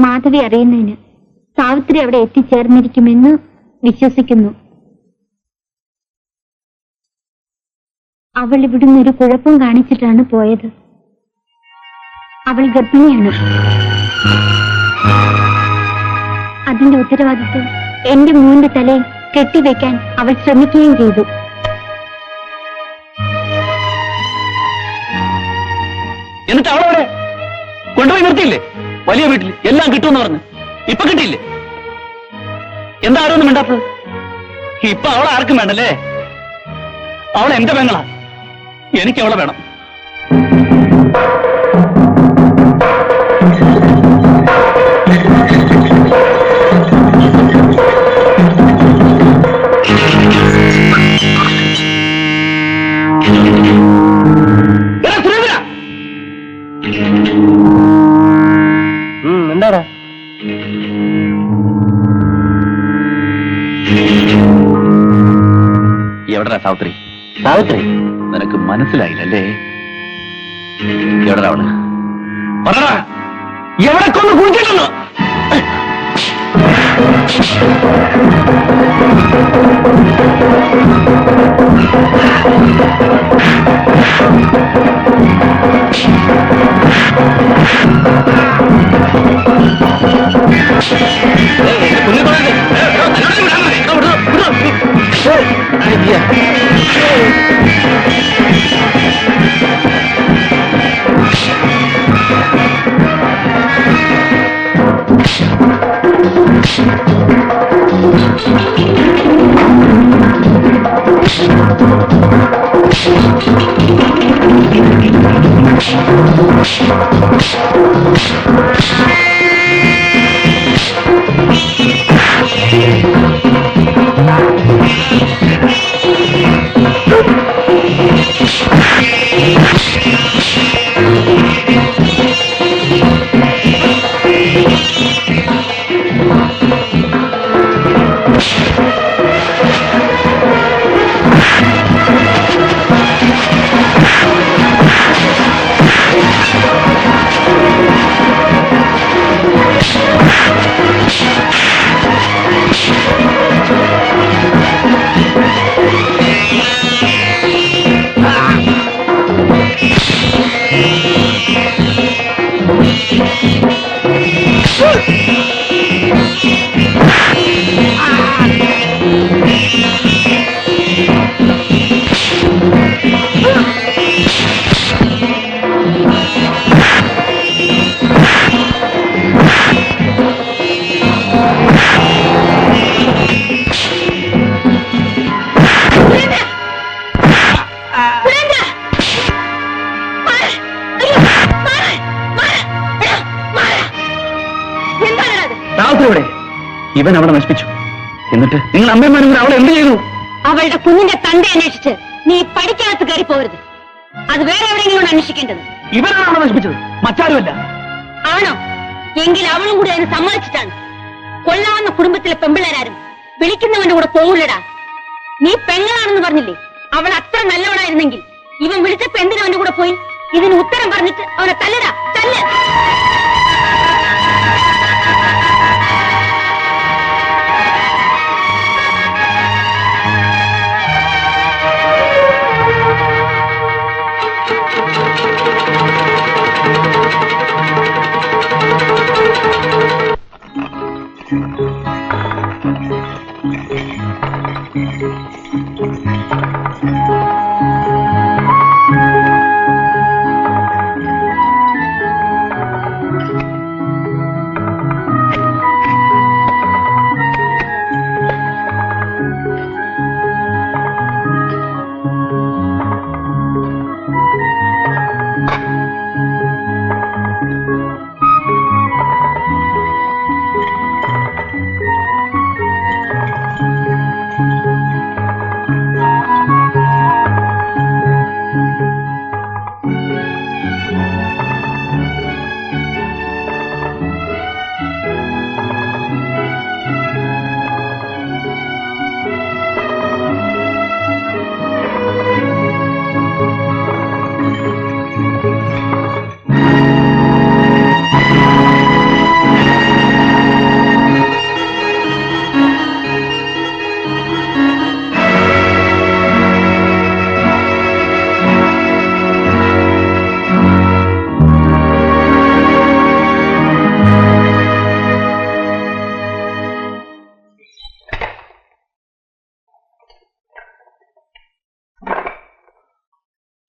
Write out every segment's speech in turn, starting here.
മാധവി അറിയുന്നതിന് സാവിത്രി അവിടെ എത്തിച്ചേർന്നിരിക്കുമെന്ന് വിശ്വസിക്കുന്നു. അവൾ ഇവിടുന്ന് ഒരു കുഴപ്പം കാണിച്ചിട്ടാണ് പോയത്. അവൾ ഗർഭിണിയാണ്. അതിന്റെ ഉത്തരവാദിത്വം എന്റെ മോന്റെ തലയിൽ കെട്ടിവെക്കാൻ അവൾ ശ്രമിക്കുകയും ചെയ്തു. എന്നിട്ട് അവളവിടെ കൊണ്ടുപോയി നിർത്തിയില്ലേ? വലിയ വീട്ടിൽ എല്ലാം കിട്ടുമെന്ന് പറഞ്ഞു. ഇപ്പൊ കിട്ടിയില്ലേ? എന്താ ആരൊന്നും മിണ്ടാത്തത്? ഇപ്പൊ അവളെ ആർക്കും വേണ്ടല്ലേ? അവൾ എന്റെ പെങ്ങളാ. എനിക്ക് അവളെ വേണം. എന്താടാ? എവിടാ സാവിത്രി? സാവിത്രി നിനക്ക് മനസ്സിലായില്ലല്ലേ? എവിടാ അവള്? പറടാ, എവിടെ കൊണ്ട് കുഴിച്ചിട്ടുണ്ടോ? ഇവൻ അവളെ നശിപ്പിച്ചു. എന്നിട്ട് നിങ്ങൾ അമ്മമാരും കൂടെ അവളെ എന്ത് ചെയ്തു? അവളുടെ കുഞ്ഞിന്റെ തന്റെ അന്വേഷിച്ച് നീ പഠിക്കകത്ത് കയറി പോകരുത്. അത് വേറെ എവിടെയെങ്കിലും അന്വേഷിക്കേണ്ടത്. ഇവനാണ് അവളെ നശിപ്പിച്ചത്, മറ്റാരുമല്ല. ആണോ? എങ്കിൽ അവളും കൂടി അതിന് സമ്മതിച്ചിട്ടാണ്. കൊല്ലാവുന്ന കുടുംബത്തിലെ പെമ്പിള്ളേരാരും വിളിക്കുന്നവന്റെ കൂടെ പോകില്ലടാ. നീ പെങ്ങളാണെന്ന് പറഞ്ഞില്ലേ? അവൾ അത്ര നല്ലവളായിരുന്നെങ്കിൽ ഇവൻ വിളിച്ചപ്പോ എന്തിനാ അവന്റെ കൂടെ പോയി? ഇതിന് ഉത്തരം പറഞ്ഞിട്ട് അവനെ തല്ലടാ, തല്ല്.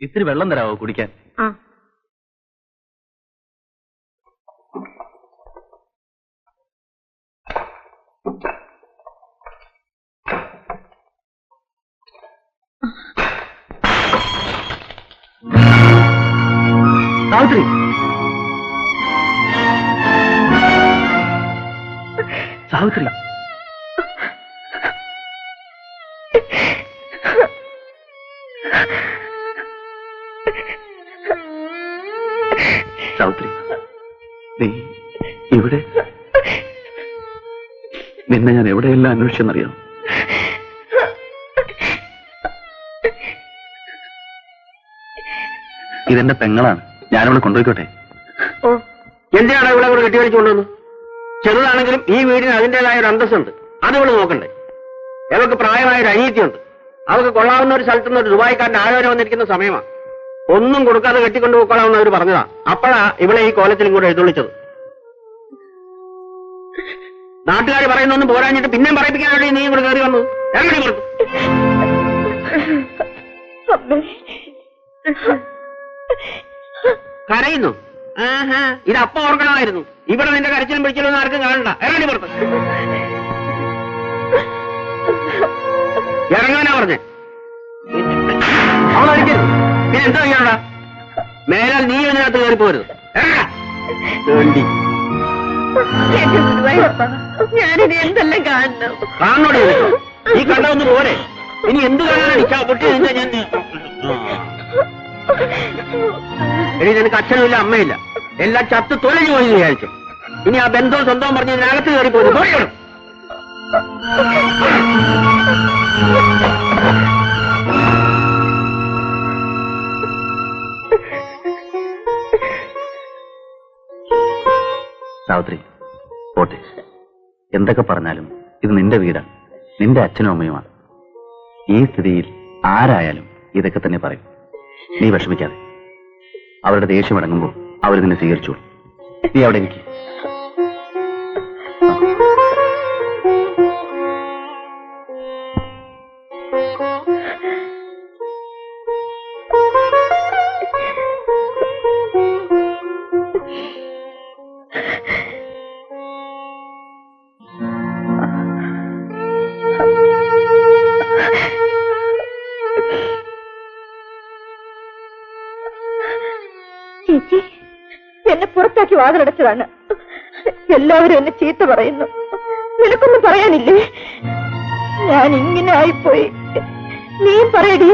ഇത്തിരി വെള്ളം തരാവോ കുടിക്കാൻ? ആ. സാവിത്രി, സാവിത്രി, സാവിത്രി, നീ ഇവിടെ? നിന്നെ ഞാൻ എവിടെയെല്ലാം അന്വേഷിച്ചെന്നറിയാം. ഇതെന്റെ പെങ്ങളാണ്, ഞാനിവിടെ കൊണ്ടുപോയിക്കോട്ടെ? എന്തിനാണ് ഇവിടെ കൂടെ കെട്ടിവലിച്ചുകൊണ്ടുവന്നു? ചെറുതാണെങ്കിലും ഈ വീടിന് അതിന്റേതായ ഒരു അന്തസ്സുണ്ട്, അത് ഇവിടെ നോക്കണ്ടേ? അവർക്ക് പ്രായമായ ഒരു അനീതിയുണ്ട്. അവർക്ക് കൊള്ളാവുന്ന ഒരു സ്ഥലത്ത് നിന്ന് ഒരു ദുബായിക്കാരൻ ആലോചന വന്നിരിക്കുന്ന സമയമാണ്. ഒന്നും കൊടുക്കാതെ കെട്ടിക്കൊണ്ടു പോയിക്കൊള്ളാമെന്ന് അവർ പറഞ്ഞതാ. അപ്പോഴാ ഇവിടെ ഈ കോലത്തിലും കൂടെ എഴുന്നള്ളിച്ചത്. നാട്ടുകാർ പറയുന്നൊന്നും പോരാഞ്ഞിട്ട് പിന്നെയും പറയിപ്പിക്കാൻ വേണ്ടി നീ ഇവിടെ കയറി വന്നു. എങ്ങനെ കൊടുത്തു? കരയുന്നു? ആഹാ, ഇത് അപ്പം ഓർക്കണമായിരുന്നു. ഇവിടെ നിന്റെ കരച്ചിലും പിടിച്ചിലും ഒന്നും ആർക്കും കാണണ്ട. ഇറങ്ങി പുറത്ത്. ഇറങ്ങാനാ പറഞ്ഞേ. അവളടിക്കരുത്. പിന്നെ എന്താ ചെയ്യാനുള്ള? മേലാൽ നീ ഇതിനകത്ത് കയറി പോരുത്. വേണ്ടി ഞാനിത് എന്തെല്ലാം കാണണം? കാണോടി. ഈ കണ്ടൊന്ന് പോരെ. ഇനി എന്ത് കാണാനാണ് ഇച്ഛ പൊട്ടി? ഞാൻ ഇനി നിനക്ക് അച്ഛനുമില്ല അമ്മയില്ല, എല്ലാം ചത്ത് തൊലഞ്ഞു പോയി വിചാരിച്ചു. ഇനി ആ ബന്ധവും സ്വന്തവും പറഞ്ഞ് ഇതിനകത്ത് കയറി പോയി പോയിക്കണം. സാവിത്രി, പോട്ടെ. എന്തൊക്കെ പറഞ്ഞാലും ഇത് നിന്റെ വീടാണ്, നിന്റെ അച്ഛനും അമ്മയുമാണ്. ഈ സ്ഥിതിയിൽ ആരായാലും ഇതൊക്കെ തന്നെ പറയും. നീ വിഷമിക്കാതെ. അവരുടെ ദേഷ്യം അടങ്ങുമ്പോൾ അവർ നിന്നെ സ്വീകരിച്ചോളൂ. നീ അവിടെ എനിക്ക് ചേച്ചി, എന്നെ പുറത്താക്കി വാതിലടച്ചതാണ്. എല്ലാവരും എന്നെ ചീത്ത പറയുന്നു. നിനക്കൊന്നും പറയാനില്ലേ? ഞാൻ ഇങ്ങനെ ആയിപ്പോയി. നീ പറയടി,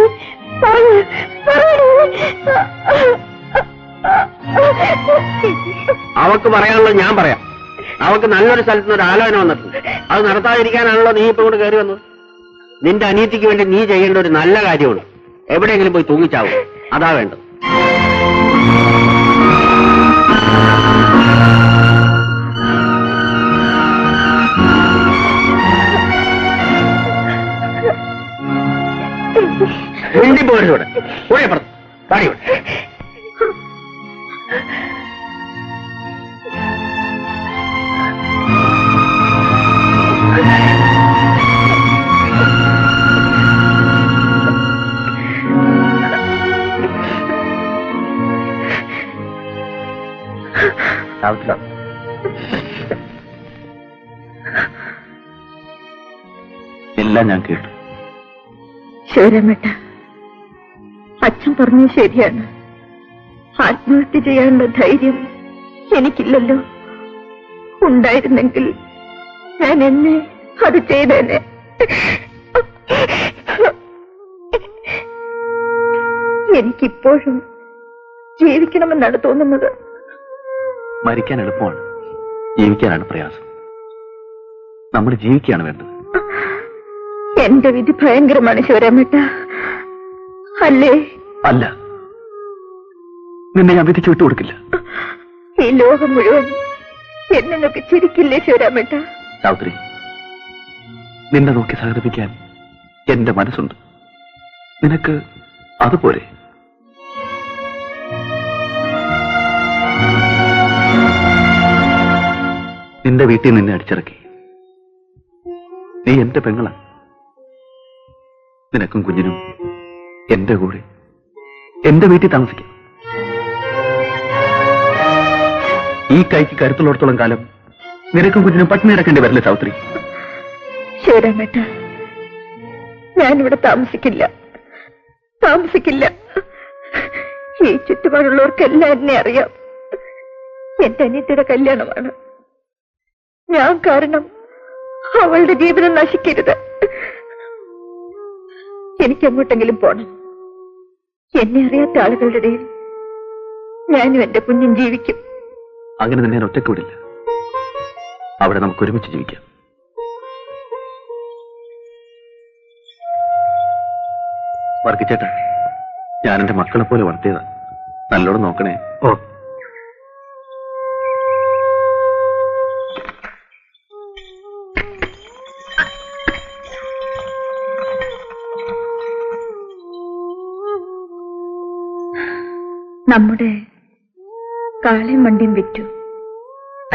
അവക്ക് പറയാനുള്ളത് ഞാൻ പറയാം. അവക്ക് നല്ലൊരു സ്ഥലത്ത് നിന്ന് ഒരു ആലോചന വന്നിട്ടുണ്ട്. അത് നടത്താതിരിക്കാനാണല്ലോ നീ ഇപ്പൊ കൊണ്ട് കയറി വന്നത്. നിന്റെ അനീതിക്ക് വേണ്ടി നീ ചെയ്യേണ്ട ഒരു നല്ല കാര്യമാണ്. എവിടെയെങ്കിലും പോയി തൂങ്ങിച്ചാവും. അതാ വേണ്ടത്. മിണ്ടി പോരുന്നൂടെ കൂടെ അപ്പുറത്ത് പാടിയോടെ. എല്ലാം ഞാൻ കേട്ടു. ശിവരാമേട്ട, അച്ഛൻ പറഞ്ഞത് ശരിയാണ്. ആത്മഹത്യ ചെയ്യാനുള്ള ധൈര്യം എനിക്കില്ലല്ലോ. ഉണ്ടായിരുന്നെങ്കിൽ ഞാൻ എന്നെ അത് ചെയ്തേനെ. എനിക്കിപ്പോഴും ജീവിക്കണമെന്നാണ് തോന്നുന്നത്. മരിക്കാൻ എളുപ്പമാണ്, ജീവിക്കാനാണ് പ്രയാസം. നമ്മൾ ജീവിക്കുകയാണ് വേണ്ടത്. എന്റെ വിധി ഭയങ്കരമാണ് ശിവരാമേട്ട, അല്ലേ? അല്ല, നിന്നെ ഞാൻ വിധിച്ചു വിട്ടുകൊടുക്കില്ല. ഈ ലോകം മുഴുവൻ എന്നെ നോക്കി ചിരിക്കില്ലേ ശിവരാമേട്ട? സാവിത്രി, നിന്നെ നോക്കി സഹകരിപ്പിക്കാൻ എന്റെ മനസ്സുണ്ട്. നിനക്ക് അതുപോലെ. നിന്റെ വീട്ടിൽ നിന്നെ അടിച്ചിറക്കി. നീ എന്റെ പെങ്ങളാണ്. നിനക്കും കുഞ്ഞിനും എന്റെ കൂടെ എന്റെ വീട്ടിൽ താമസിക്കാം. ഈ കൈക്ക് കരുത്തുള്ളിടത്തോളം കാലം നിനക്കും കുഞ്ഞിനും പട്ടിണി കിടക്കേണ്ടി വരില്ലേ സാവിത്രി? ശിവരാമേട്ട, ഞാനിവിടെ താമസിക്കില്ല. ഈ ചുറ്റുപാടുള്ളവർക്കെല്ലാം എന്നെ അറിയാം. എന്റെ അനിയത്തിയുടെ കല്യാണമാണ്. ഞാൻ കാരണം അവളുടെ ജീവിതം നശിക്കരുത്. എനിക്ക് എങ്ങോട്ടെങ്കിലും പോണം. എന്നെ അറിയാത്ത ആളുകളുടെ ഇടയിൽ ഞാനും എന്റെ കുഞ്ഞും ജീവിക്കും. അങ്ങനെ തന്നെ ഞാൻ ഒറ്റയ്ക്ക് വിടില്ല. അവിടെ നമുക്ക് ഒരുമിച്ച് ജീവിക്കാം. വർക്കിച്ചേട്ടാ, ഞാൻ എന്റെ മക്കളെ പോലെ വളർത്തിയതാ. നല്ലോണം നോക്കണേ. ഓ, നമ്മുടെ കാളയും വണ്ടിയും വിറ്റു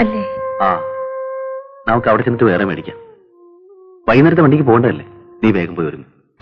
അല്ലേ? ആ, നമുക്ക് അവിടെ ചെന്നിട്ട് വേറെ മേടിക്കാം. വൈകുന്നേരത്തെ വണ്ടിക്ക് പോകണ്ടല്ലേ? നീ വേഗം പോയി വരുന്നു.